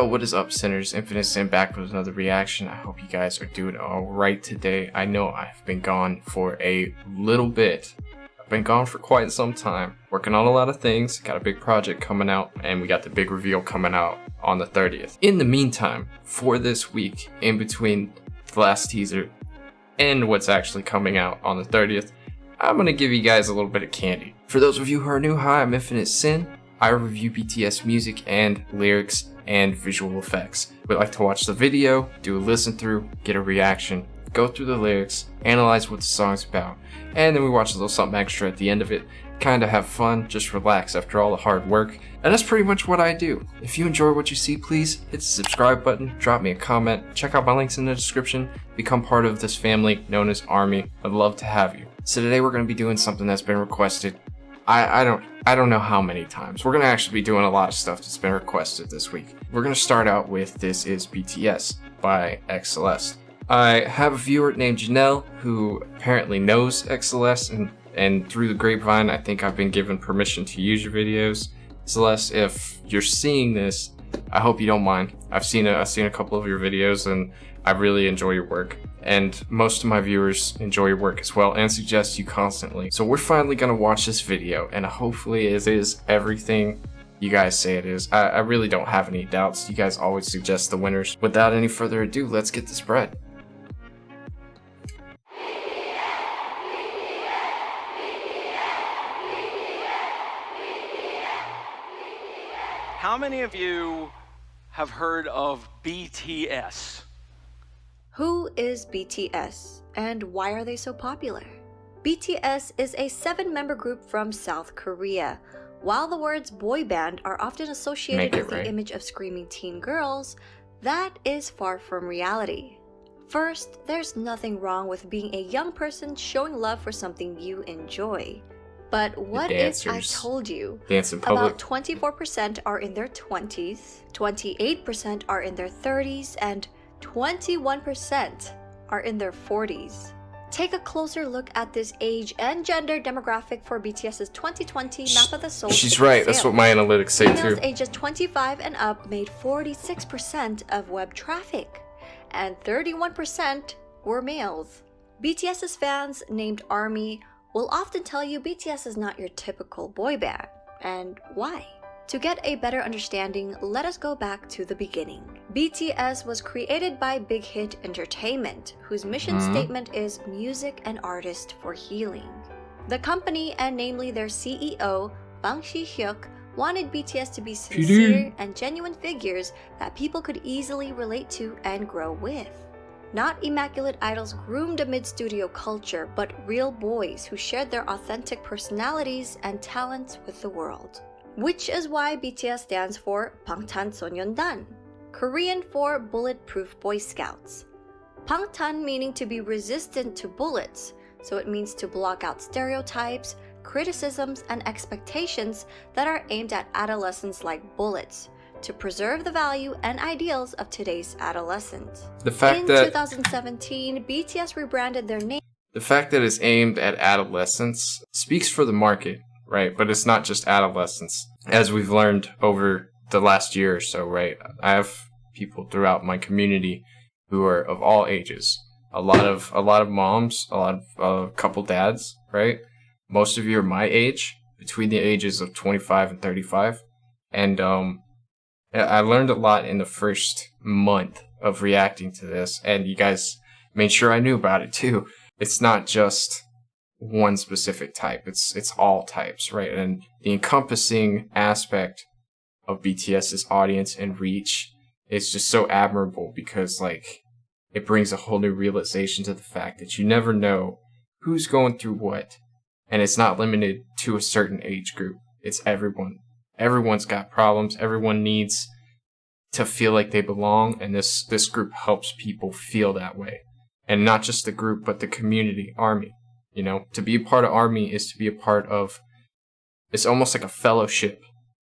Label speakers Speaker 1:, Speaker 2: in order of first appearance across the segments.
Speaker 1: Yo, what is up, sinners? Infinite Sin back with another reaction. I hope you guys are doing alright today. I know I've been gone for a little bit. I've been gone for quite some time, working on a lot of things, got a big project coming out, and we got the big reveal coming out on the 30th. In the meantime, for this week, in between the last teaser and what's actually coming out on the 30th, I'm gonna give you guys a little bit of candy. For those of you who are new, hi, I'm Infinite Sin. I review BTS music and lyrics and visual effects. We like to watch the video, do a listen through, get a reaction, go through the lyrics, analyze what the song's about, and then we watch a little something extra at the end of it. Kinda have fun, just relax after all the hard work, and that's pretty much what I do. If you enjoy what you see, please hit the subscribe button, drop me a comment, check out my links in the description, become part of this family known as ARMY. I'd love to have you. So today we're going to be doing something that's been requested I don't know how many times. We're going to actually be doing a lot of stuff that's been requested this week. We're going to start out with This Is BTS by xCeleste. I have a viewer named Janelle who apparently knows xCeleste, and through the grapevine I think I've been given permission to use your videos. Celeste, if you're seeing this, I hope you don't mind. I've seen a couple of your videos and I really enjoy your work, and most of my viewers enjoy your work as well and suggest you constantly. So we're finally gonna watch this video, and hopefully it is everything you guys say it is. I really don't have any doubts. You guys always suggest the winners. Without any further ado, let's get this bread.
Speaker 2: How many of you have heard of BTS?
Speaker 3: Who is BTS and why are they so popular? BTS is a 7-member group from South Korea. While the words boy band are often associated with the image of screaming teen girls, that is far from reality. First, there's nothing wrong with being a young person showing love for something you enjoy. But what if I told you about 24% are in their 20s, 28% are in their 30s, and 21% are in their 40s. Take a closer look at this age and gender demographic for BTS's 2020 Map of the Soul.
Speaker 1: She's right, that's what my analytics say too.
Speaker 3: Females ages 25 and up made 46% of web traffic, and 31% were males. BTS's fans, named ARMY, will often tell you BTS is not your typical boy band. And why? To get a better understanding, let us go back to the beginning. BTS was created by Big Hit Entertainment, whose mission statement is music and artists for healing. The company, and namely their CEO, Bang Hyuk, wanted BTS to be sincere and genuine figures that people could easily relate to and grow with. Not immaculate idols groomed amid studio culture, but real boys who shared their authentic personalities and talents with the world. Which is why BTS stands for BANGTAN, Korean for Bulletproof Boy Scouts. Bangtan meaning to be resistant to bullets, so it means to block out stereotypes, criticisms, and expectations that are aimed at adolescents like bullets, to preserve the value and ideals of today's adolescents. In 2017, BTS rebranded their name.
Speaker 1: The fact that it's aimed at adolescents speaks for the market, right? But it's not just adolescents. As we've learned over the last year or so, right? I have people throughout my community who are of all ages. A lot of moms, a couple dads, right? Most of you are my age, between the ages of 25 and 35. And I learned a lot in the first month of reacting to this, and you guys made sure I knew about it too. It's not just one specific type, it's all types, right? And the encompassing aspect of BTS's audience and reach is just so admirable, because like it brings a whole new realization to the fact that you never know who's going through what, and it's not limited to a certain age group. It's everyone. Everyone's got problems. Everyone needs to feel like they belong, and this group helps people feel that way. And not just the group, but the community, ARMY. You know, to be a part of ARMY is to be a part of, it's almost like a fellowship,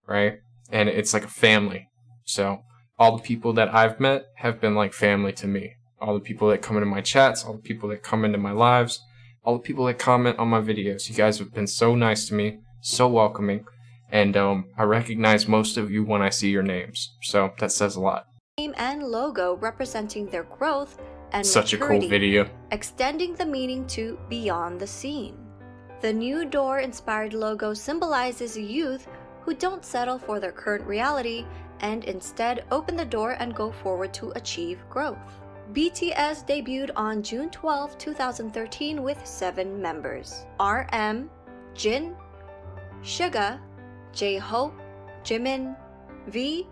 Speaker 1: right? And it's like a family. So all the people that I've met have been like family to me. All the people that come into my chats, all the people that come into my lives, all the people that comment on my videos. You guys have been so nice to me, so welcoming. And I recognize most of you when I see your names. So that says a lot.
Speaker 3: Name and logo representing their growth and
Speaker 1: Such a
Speaker 3: maturity,
Speaker 1: cool video.
Speaker 3: extending the meaning to beyond the scene. The new door-inspired logo symbolizes youth who don't settle for their current reality and instead open the door and go forward to achieve growth. BTS debuted on June 12, 2013 with 7 members: RM, Jin, Suga, J-Hope, Jimin, V,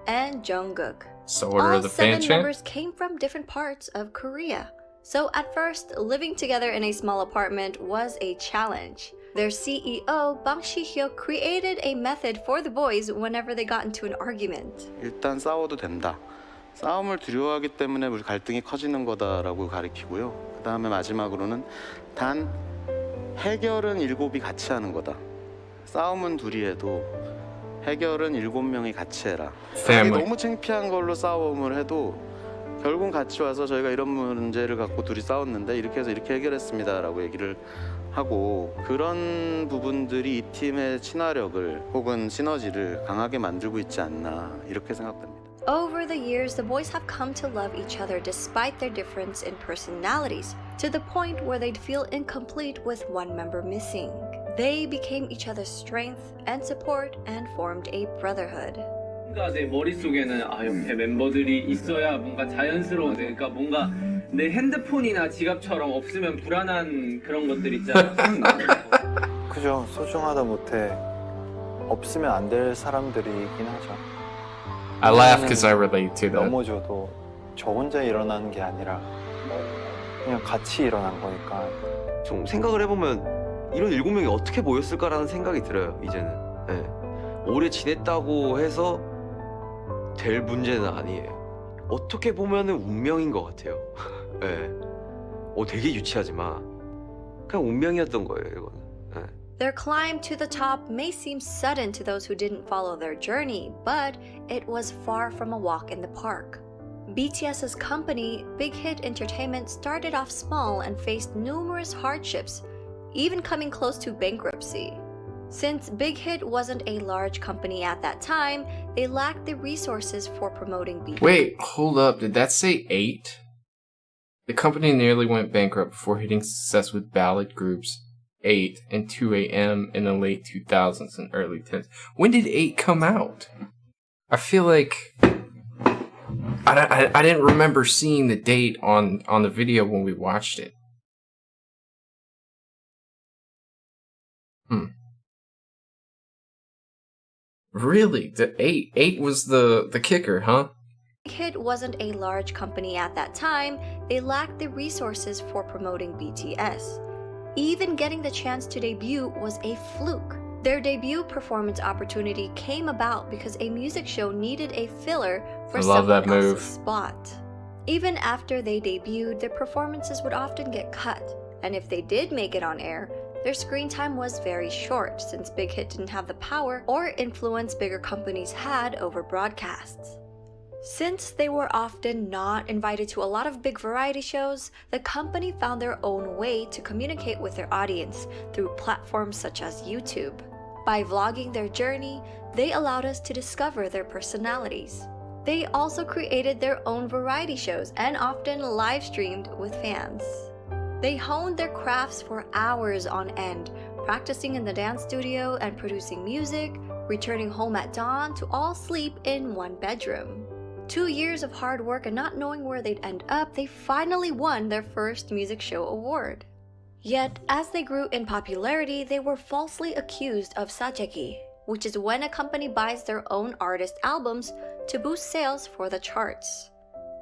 Speaker 3: and Jungkook.
Speaker 1: So what are
Speaker 3: All
Speaker 1: the
Speaker 3: 7
Speaker 1: fan chant?
Speaker 3: members came from different parts of Korea. So at first, living together in a small apartment was a challenge. Their CEO, Bang Si-hyuk, created a method for the boys whenever they got into an argument.
Speaker 4: 일단 싸워도 된다. 싸움을 두려워하기 때문에 우리 갈등이 커지는 거다라고 가리키고요. 그 다음에 마지막으로는 단 해결은 7이 같이 하는 거다. 싸움은 둘이 해도 해결은 7명이 같이 해라.
Speaker 1: Family.
Speaker 4: 너무 창피한 걸로 싸움을 해도 결국 같이 와서 저희가 이런 문제를 갖고 둘이 싸웠는데 이렇게 해서 이렇게 해결했습니다라고 얘기를 하고, 그런 부분들이 이 팀의 친화력을 혹은 시너지를 강하게 만들고 있지 않나 이렇게 생각됩니다.
Speaker 3: Over the years, the boys have come to love each other despite their difference in personalities, to the point where they'd feel incomplete with one member missing. They became each other's strength and support and formed a brotherhood.
Speaker 5: 뭔가 내 머릿속에는 옆에 멤버들이 있어야 뭔가 자연스러운, 그러니까 뭔가 내 핸드폰이나 지갑처럼 없으면 불안한 그런 것들 있잖아.
Speaker 6: 그죠. 소중하다 못해 없으면 안 될 사람들이긴 하죠.
Speaker 1: I laugh because I relate to that.
Speaker 6: 넘어져도 저 혼자 일어나는 게 아니라 그냥 같이 일어난 거니까.
Speaker 7: 좀 생각을 해보면 이런 7명이 어떻게 모였을까라는 생각이 들어요. 이제는. 네. 오래 지냈다고 해서 될 문제는 아니에요. 어떻게 보면은 운명인 것 같아요. 네. 되게 유치하지만 그냥 운명이었던 거예요, 이거는. 네.
Speaker 3: Their climb to the top may seem sudden to those who didn't follow their journey, but it was far from a walk in the park. BTS's company, Big Hit Entertainment, started off small and faced numerous hardships, even coming close to bankruptcy. Since Big Hit wasn't a large company at that time, they lacked the resources for promoting BTS.
Speaker 1: Wait, hold up. Did that say 8? The company nearly went bankrupt before hitting success with ballad groups 8 and 2 AM in the late 2000s and early 10s. When did 8 come out? I feel like I didn't remember seeing the date on the video when we watched it. Really? The 8 was the kicker, huh?
Speaker 3: Big Hit wasn't a large company at that time, they lacked the resources for promoting BTS. Even getting the chance to debut was a fluke. Their debut performance opportunity came about because a music show needed a filler for
Speaker 1: I love that
Speaker 3: someone
Speaker 1: move.
Speaker 3: else's spot. Even after they debuted, their performances would often get cut, and if they did make it on air, their screen time was very short since Big Hit didn't have the power or influence bigger companies had over broadcasts. Since they were often not invited to a lot of big variety shows, the company found their own way to communicate with their audience through platforms such as YouTube. By vlogging their journey, they allowed us to discover their personalities. They also created their own variety shows and often live streamed with fans. They honed their crafts for hours on end, practicing in the dance studio and producing music, returning home at dawn to all sleep in one bedroom. 2 years of hard work and not knowing where they'd end up, they finally won their first music show award. Yet, as they grew in popularity, they were falsely accused of sajegi, which is when a company buys their own artist albums to boost sales for the charts.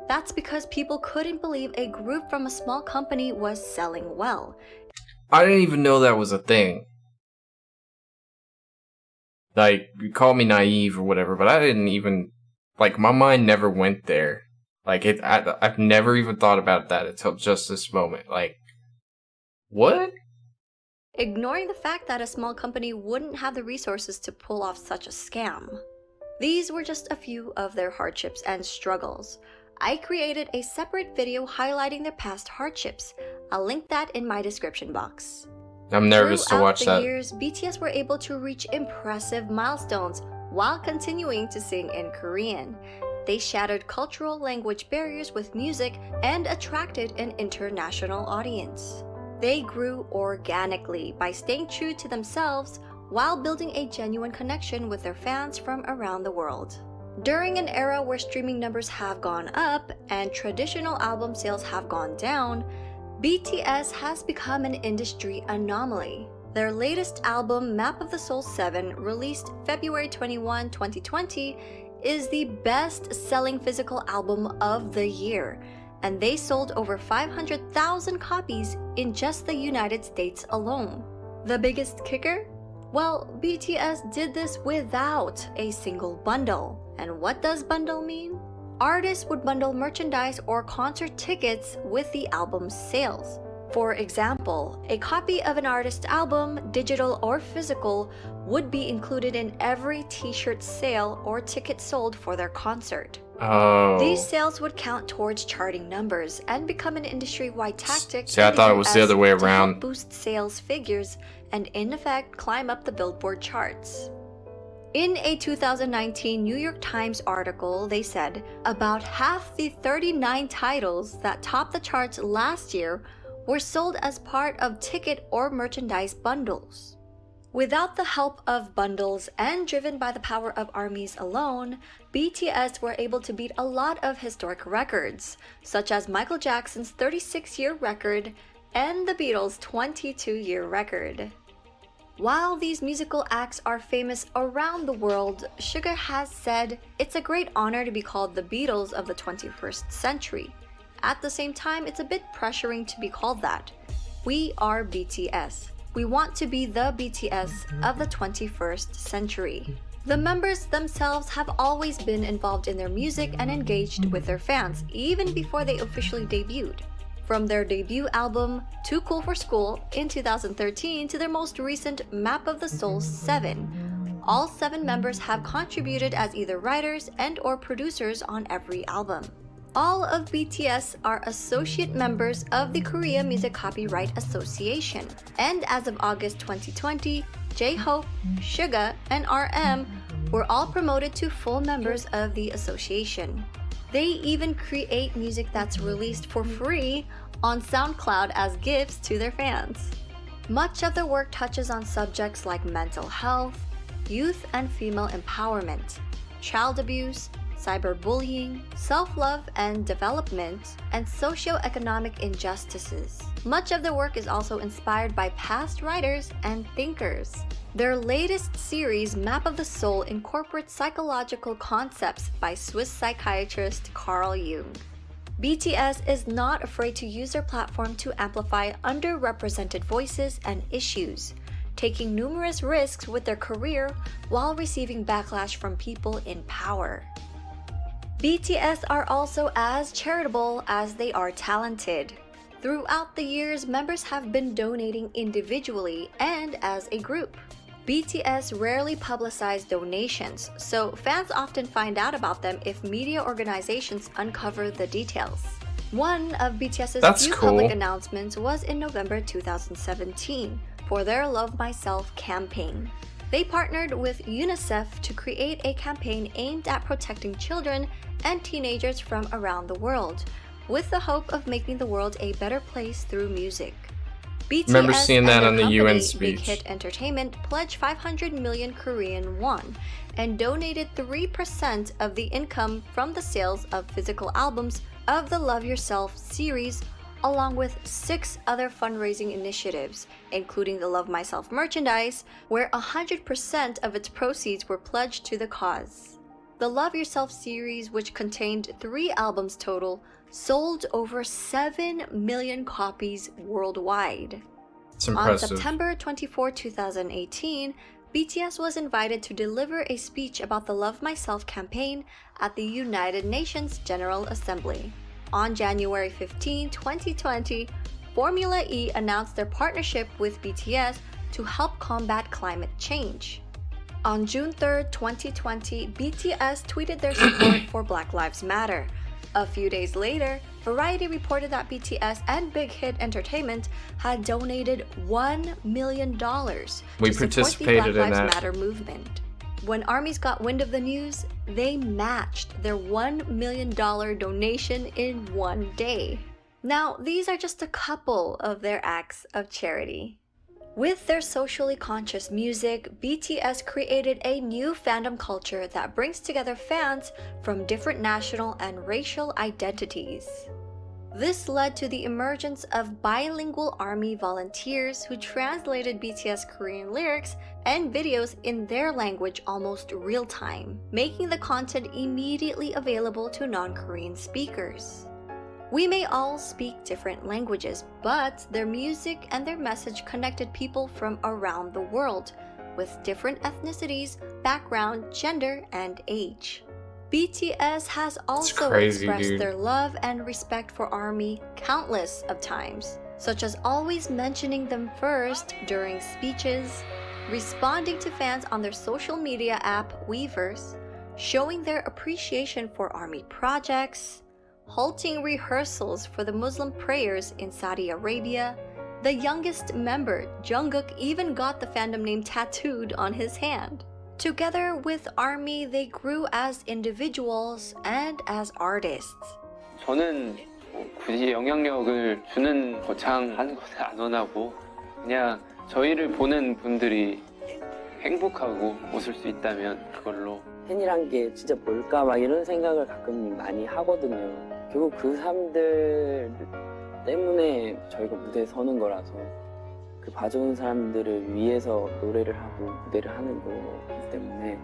Speaker 3: That's because people couldn't believe a group from a small company was selling well.
Speaker 1: I didn't even know that was a thing. Like, you call me naive or whatever, but I didn't even... Like, my mind never went there. Like, I've never even thought about that until just this moment. Like, what?
Speaker 3: Ignoring the fact that a small company wouldn't have the resources to pull off such a scam. These were just a few of their hardships and struggles. I created a separate video highlighting their past hardships. I'll link that in my description box.
Speaker 1: I'm nervous to
Speaker 3: Throughout
Speaker 1: watch
Speaker 3: the
Speaker 1: that.
Speaker 3: years, BTS were able to reach impressive milestones while continuing to sing in Korean. They shattered cultural language barriers with music and attracted an international audience. They grew organically by staying true to themselves while building a genuine connection with their fans from around the world. During an era where streaming numbers have gone up and traditional album sales have gone down, BTS has become an industry anomaly. Their latest album, Map of the Soul 7, released February 21, 2020, is the best-selling physical album of the year, and they sold over 500,000 copies in just the United States alone. The biggest kicker? Well, BTS did this without a single bundle. And what does bundle mean? Artists would bundle merchandise or concert tickets with the album's sales. For example, a copy of an artist's album, digital or physical, would be included in every t-shirt sale or ticket sold for their concert.
Speaker 1: Oh.
Speaker 3: These sales would count towards charting numbers and become an industry-wide tactic
Speaker 1: See, I thought it was the other way
Speaker 3: to help
Speaker 1: around.
Speaker 3: boost sales figures and in effect climb up the Billboard charts. In a 2019 New York Times article, they said about half the 39 titles that topped the charts last year were sold as part of ticket or merchandise bundles. Without the help of bundles and driven by the power of ARMYs alone, BTS were able to beat a lot of historic records, such as Michael Jackson's 36-year record and the Beatles' 22-year record. While these musical acts are famous around the world, Suga has said it's a great honor to be called the Beatles of the 21st century. At the same time, it's a bit pressuring to be called that. We are BTS. We want to be the BTS of the 21st century. The members themselves have always been involved in their music and engaged with their fans, even before they officially debuted. From their debut album, Too Cool for School, in 2013 to their most recent Map of the Soul 7, all 7 members have contributed as either writers and or producers on every album. All of BTS are associate members of the Korea Music Copyright Association, and as of August 2020, J-Hope, Suga, and RM were all promoted to full members of the association. They even create music that's released for free on SoundCloud as gifts to their fans. Much of their work touches on subjects like mental health, youth and female empowerment, child abuse, cyberbullying, self-love and development, and socio-economic injustices. Much of their work is also inspired by past writers and thinkers. Their latest series, Map of the Soul, incorporates psychological concepts by Swiss psychiatrist Carl Jung. BTS is not afraid to use their platform to amplify underrepresented voices and issues, taking numerous risks with their career while receiving backlash from people in power. BTS are also as charitable as they are talented. Throughout the years, members have been donating individually and as a group. BTS rarely publicize donations, so fans often find out about them if media organizations uncover the details. One of BTS's few public announcements was in November 2017 for their Love Myself campaign. They partnered with UNICEF to create a campaign aimed at protecting children and teenagers from around the world, with the hope of making the world a better place through music. BTS
Speaker 1: remember seeing that on the
Speaker 3: company,
Speaker 1: UN speech.
Speaker 3: Big Hit Entertainment, pledged 500 million Korean won and donated 3% of the income from the sales of physical albums of the Love Yourself series, along with 6 other fundraising initiatives, including the Love Myself merchandise, where 100% of its proceeds were pledged to the cause. The Love Yourself series, which contained 3 albums total, sold over 7 million copies worldwide.
Speaker 1: It's impressive.
Speaker 3: On September 24, 2018, BTS was invited to deliver a speech about the Love Myself campaign at the United Nations General Assembly. On January 15, 2020, Formula E announced their partnership with BTS to help combat climate change. On June 3, 2020, BTS tweeted their support for Black Lives Matter. A few days later, Variety reported that BTS and Big Hit Entertainment had donated $1 million
Speaker 1: We
Speaker 3: to support the Black
Speaker 1: participated in
Speaker 3: Lives
Speaker 1: that.
Speaker 3: Matter movement. When armies got wind of the news, they matched their $1 million donation in one day. Now, these are just a couple of their acts of charity. With their socially conscious music, BTS created a new fandom culture that brings together fans from different national and racial identities. This led to the emergence of bilingual ARMY volunteers who translated BTS Korean lyrics and videos in their language almost real time, making the content immediately available to non-Korean speakers. We may all speak different languages, but their music and their message connected people from around the world, with different ethnicities, background, gender, and age. BTS has also
Speaker 1: crazy,
Speaker 3: expressed
Speaker 1: dude.
Speaker 3: their love and respect for ARMY countless of times, such as always mentioning them first during speeches, responding to fans on their social media app Weverse, showing their appreciation for ARMY projects, halting rehearsals for the Muslim prayers in Saudi Arabia. The youngest member, Jungkook, even got the fandom name tattooed on his hand. Together with ARMY, they grew as individuals and as artists.
Speaker 5: 저는 굳이 영향력을 주는 거창한 것을 안 원하고 그냥 저희를 보는 분들이 행복하고 웃을 수 있다면 그걸로.
Speaker 8: 팬이란 게 진짜 뭘까 막 이런 생각을 가끔 많이 하거든요. 결국 그 사람들 때문에 저희가 무대에 서는 거라서 그 봐주는 사람들을 위해서 노래를 하고 무대를 하는 거기 때문에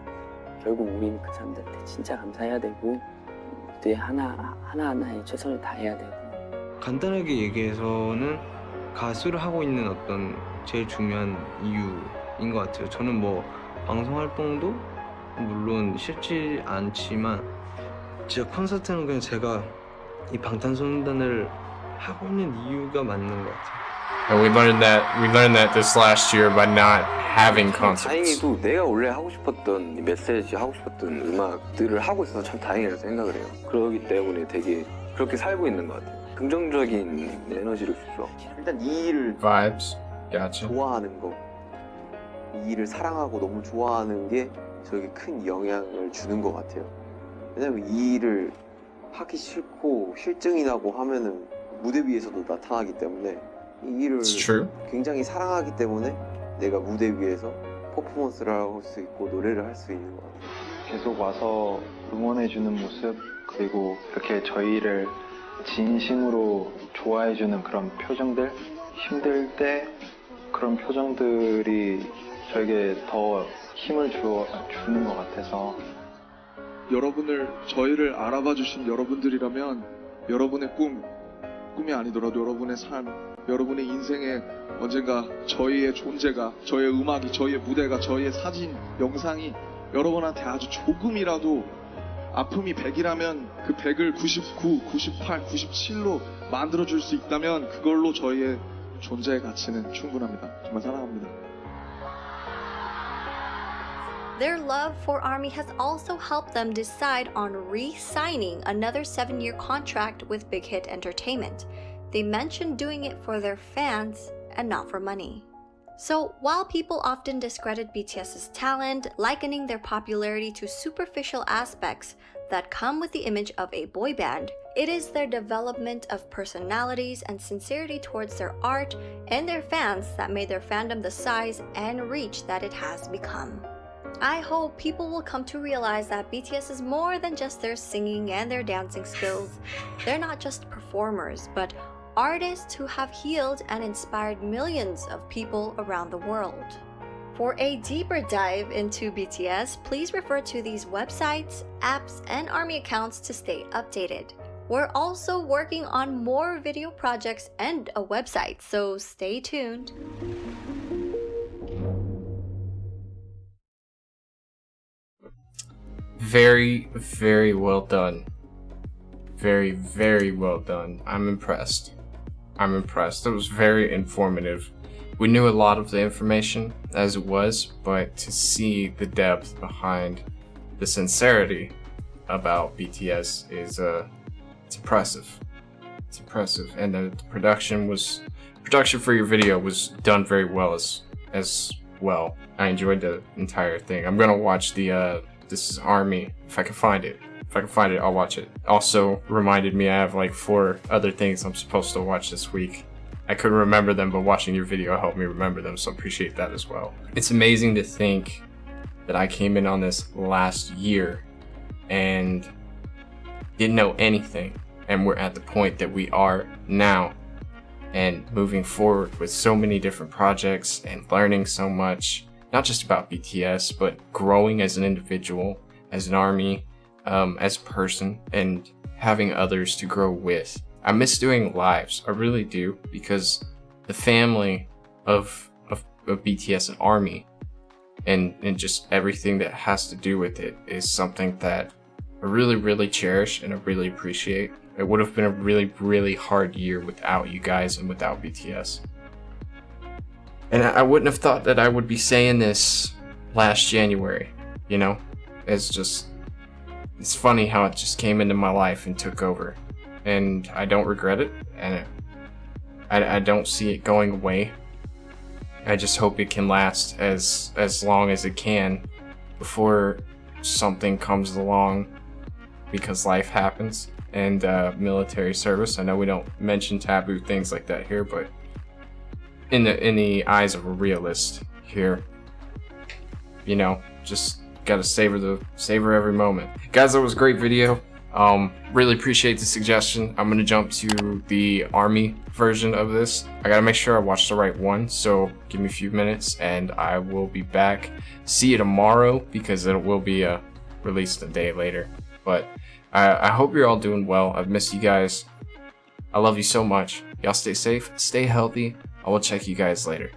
Speaker 8: 결국 우리는 그 사람들한테 진짜 감사해야 되고 무대 하나하나에 최선을 다해야 되고.
Speaker 9: 간단하게 얘기해서는 가수를 하고 있는 어떤 제일 중요한 이유인 것 같아요. 저는 뭐 방송 활동도 물론 쉽지 않지만 진짜 콘서트는 그냥 제가 이 방탄소년단을 하고 있는 이유가 맞는 것 같아요.
Speaker 1: And we learned that this last year by not having concerts.
Speaker 7: 다행히도 내가 원래 하고 싶었던 메시지 하고 싶었던 음악들을 하고 있어서 참 다행이라고 생각을 해요. 그러기 때문에 되게 그렇게 살고 있는 것 같아요. 긍정적인 에너지를 줬어. 일단 이 일을
Speaker 1: Vibes. Gotcha.
Speaker 7: 좋아하는 거, 이 일을 사랑하고 너무 좋아하는 게 저에게 큰 영향을 주는 것 같아요. 왜냐면 이 일을 하기 싫고 실증이 나고 하면은 무대 위에서도 나타나기 때문에 이 일을
Speaker 1: It's true.
Speaker 7: 굉장히 사랑하기 때문에 내가 무대 위에서 퍼포먼스를 할 수 있고 노래를 할 수 있는 것 같아요.
Speaker 6: 계속 와서 응원해주는 모습, 그리고 이렇게 저희를 진심으로 좋아해주는 그런 표정들, 힘들 때 그런 표정들이 저에게 더 힘을 주는 것 같아서.
Speaker 10: 저희를 알아봐 주신 여러분들이라면 여러분의 꿈이 아니더라도 여러분의 삶, 여러분의 인생에 언젠가 저희의 존재가, 저희의 음악이, 저희의 무대가, 저희의 사진, 영상이 여러분한테 아주 조금이라도 아픔이 100이라면 그 100을 99, 98, 97로 만들어줄 수 있다면 그걸로 저희의 존재의 가치는 충분합니다. 정말 사랑합니다.
Speaker 3: Their love for ARMY has also helped them decide on re-signing another 7-year contract with Big Hit Entertainment. They mentioned doing it for their fans and not for money. So while people often discredit BTS's talent, likening their popularity to superficial aspects that come with the image of a boy band, it is their development of personalities and sincerity towards their art and their fans that made their fandom the size and reach that it has become. I hope people will come to realize that BTS is more than just their singing and their dancing skills. They're not just performers, but artists who have healed and inspired millions of people around the world. For a deeper dive into BTS, please refer to these websites, apps, and ARMY accounts to stay updated. We're also working on more video projects and a website, so stay tuned.
Speaker 1: Very, very well done. Very, very well done. I'm impressed. It was very informative. We knew a lot of the information as it was, but to see the depth behind the sincerity about BTS is it's impressive. It's impressive, and the production for your video was done very well as well. I enjoyed the entire thing. I'm gonna watch the This is Army if I can find it. If I can find it, I'll watch it. Also reminded me I have like 4 other things I'm supposed to watch this week. I couldn't remember them, but watching your video helped me remember them, so appreciate that as well. It's amazing to think that I came in on this last year and didn't know anything, and we're at the point that we are now, and moving forward with so many different projects and learning so much, not just about BTS, but growing as an individual, as an ARMY, as a person, and having others to grow with. I miss doing lives, I really do, because the family of BTS and ARMY and just everything that has to do with it is something that I really, really cherish and I really appreciate. It would have been a really, really hard year without you guys and without BTS. And I wouldn't have thought that I would be saying this last January, you know? It's funny how it just came into my life and took over. And I don't regret it, and I don't see it going away. I just hope it can last as long as it can before something comes along, because life happens, and military service. I know we don't mention taboo things like that here, but in the eyes of a realist here, you know, just gotta savor every moment. Guys, that was a great video. Really appreciate the suggestion. I'm gonna jump to the ARMY version of this. I gotta make sure I watch the right one, so give me a few minutes and I will be back. See you tomorrow, because it will be released a day later. But I hope you're all doing well. I've missed you guys. I love you so much. Y'all stay safe, stay healthy. I will check you guys later.